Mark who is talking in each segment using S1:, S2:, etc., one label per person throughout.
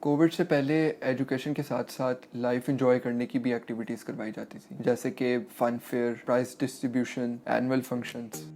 S1: Covid से पहले education के साथ साथ लाइफ एंजॉय करने की भी एक्टिविटीज़ करवाई जाती थी, जैसे कि fun fair, prize distribution, annual functions.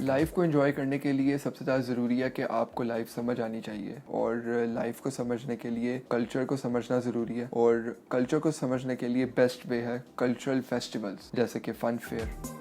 S1: Life को एंजॉय करने के लिए सबसे ज़्यादा ज़रूरी है कि आपको लाइफ समझ आनी चाहिए, और लाइफ को समझने के लिए कल्चर को समझना ज़रूरी है, और कल्चर को समझने के लिए बेस्ट वे है कल्चरल फेस्टिवल्स जैसे कि fun fair.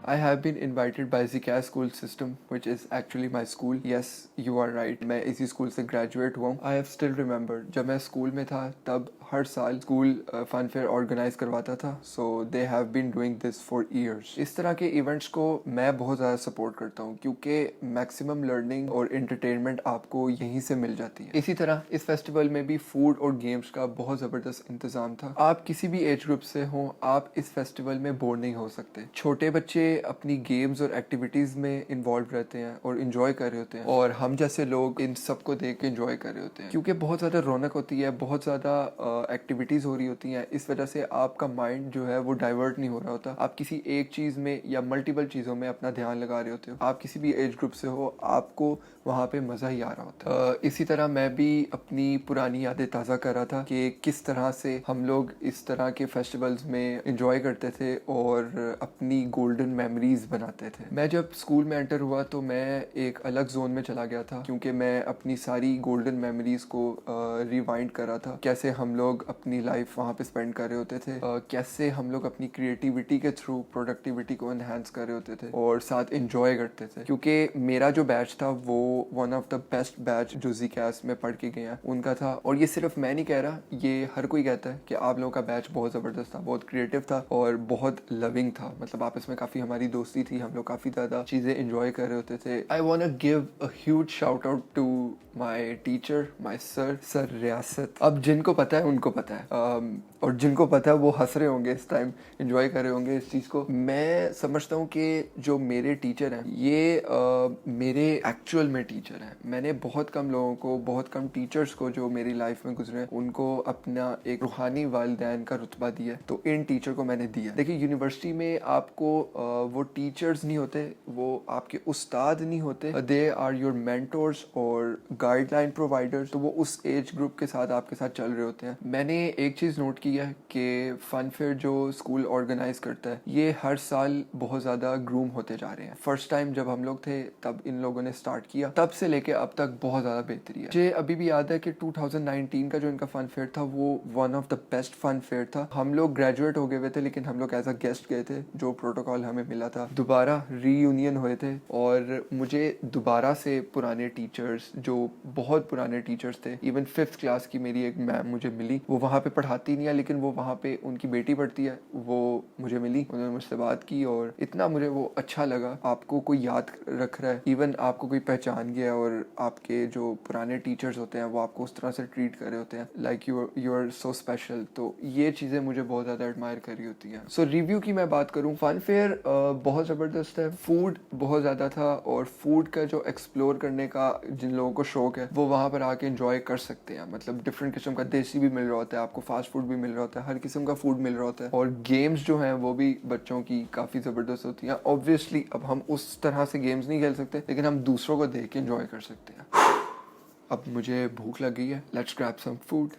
S1: I have been invited by ZCAS school system, which is actually my school. Yes, you are right. मैं इसी स्कूल से ग्रेजुएट हुआ हूँ. I have still remembered जब मैं स्कूल में था तब हर साल स्कूल फन फेयर ऑर्गेनाइज करवाता था. So they have been doing this for years. इस तरह के इवेंट्स को मैं बहुत ज़्यादा सपोर्ट करता हूँ क्योंकि मैक्सिमम लर्निंग और एंटरटेनमेंट आपको यहीं से मिल जाती है. इसी तरह इस फेस्टिवल में भी फूड और गेम्स का बहुत ज़बरदस्त इंतज़ाम था. आप किसी भी एज ग्रुप से हों, आप इस फेस्टिवल में बोर नहीं हो सकते. छोटे बच्चे अपनी गेम्स और एक्टिविटीज़ में इन्वॉल्व रहते हैं और इन्जॉय कर रहे होते हैं, और हम जैसे लोग इन सब को देख के इन्जॉय कर रहे होते हैं क्योंकि बहुत ज़्यादा रौनक होती है, बहुत ज़्यादा एक्टिविटीज़ हो रही होती हैं. इस वजह से आपका माइंड जो है वो डाइवर्ट नहीं हो रहा होता. आप किसी एक चीज़ में या मल्टीपल चीज़ों में अपना ध्यान लगा रहे होते हो. आप किसी भी एज ग्रुप से हो, आपको वहाँ पे मज़ा ही आ रहा होता है. इसी तरह मैं भी अपनी पुरानी यादें ताज़ा कर रहा था कि किस तरह से हम लोग इस तरह के फेस्टिवल्स में इन्जॉय करते थे और अपनी गोल्डन मेमोरीज बनाते थे. मैं जब स्कूल में एंटर हुआ तो मैं एक अलग जोन में चला गया था क्योंकि मैं अपनी सारी गोल्डन मेमोरीज को रिवाइंड कर रहा था. कैसे हम लोग अपनी लाइफ वहाँ पे स्पेंड कर रहे होते थे, कैसे हम लोग अपनी क्रिएटिविटी के थ्रू प्रोडक्टिविटी को एनहांस कर रहे होते थे और साथ इंजॉय करते थे. क्योंकि मेरा जो बैच था वो one of the best batch जो ZCAS में पढ़ के गए हैं उनका था. और ये सिर्फ मैं नहीं कह रहा, ये हर कोई कहता है कि आप लोगों का बैच बहुत ज़बरदस्त था, बहुत क्रिएटिव था और बहुत लविंग था. मतलब आपस में काफ़ी हमारी दोस्ती थी, हम लोग काफ़ी ज़्यादा चीज़ें इंजॉय कर रहे होते थे. I want to give a huge shout out to my teacher, my sir Riyasat. अब जिनको पता है उनको पता है, और जिनको पता है वो हंस रहे होंगे इस टाइम, इंजॉय कर रहे होंगे इस चीज़ को. मैं समझता हूँ कि जो मेरे टीचर हैं ये मेरे एक्चुअल में टीचर हैं. मैंने बहुत कम लोगों को, बहुत कम टीचर्स को जो मेरी लाइफ में गुजरे उनको अपना एक रूहानी वालिदैन का रुतबा दिया, तो इन टीचर को मैंने दिया. देखिए, यूनिवर्सिटी में आपको वो टीचर्स नहीं होते, वो आपके उस्ताद नहीं होते. दे आर योर मेंटोर्स और गाइडलाइन प्रोवाइडर्स. तो वो उस एज ग्रुप के साथ आपके साथ चल रहे होते हैं. मैंने एक चीज़ नोट की है कि फन फेयर जो स्कूल ऑर्गेनाइज करता है ये हर साल बहुत ज़्यादा ग्रूम होते जा रहे हैं. फर्स्ट टाइम जब हम लोग थे तब इन लोगों ने स्टार्ट किया, तब से लेके अब तक बहुत ज़्यादा बेहतरी है. मुझे अभी भी याद है कि 2019 का जो इनका फन फेयर था वो one of the best fun fair था. हम लोग ग्रेजुएट हो गए हुए थे लेकिन हम लोग एज अ गेस्ट गए थे. जो प्रोटोकॉल हमें मिला था, दोबारा रीयूनियन हुए थे, और मुझे दोबारा से पुराने टीचर्स, जो बहुत पुराने टीचर्स थे, इवन 5th क्लास की मेरी एक मैम मुझे मिली. वो वहाँ पे पढ़ाती नहीं है लेकिन वो वहाँ पे उनकी बेटी पढ़ती है, वो मुझे मिली, उन्होंने मुझसे बात की और इतना मुझे वो अच्छा लगा. आपको कोई याद रख रहा है, इवन आपको कोई पहचान गया, और आपके जो पुराने टीचर्स होते हैं वो आपको उस तरह से ट्रीट कर रहे होते हैं like you are so special. तो ये चीज़ें मुझे बहुत ज़्यादा एडमायर कर रही होती हैं. सो रिव्यू की मैं बात करूँ, फन फेयर बहुत ज़बरदस्त है. फूड बहुत ज़्यादा था, और फूड का जो एक्सप्लोर करने का जिन लोगों को शौक है वो वहाँ पर आके इंजॉय कर सकते हैं. मतलब डिफरेंट किस्म का देसी भी मिल रहा होता है आपको, फास्ट फूड भी मिल रहा होता है, हर किस्म का फूड मिल रहा होता है. और गेम्स जो हैं वो भी बच्चों की काफ़ी ज़बरदस्त होती हैं. ऑब्वियसली अब हम उस तरह से गेम्स नहीं खेल सकते लेकिन हम दूसरों को देख के इंजॉय कर सकते हैं. अब मुझे भूख लग गई है, लेट्स ग्रैब सम फूड.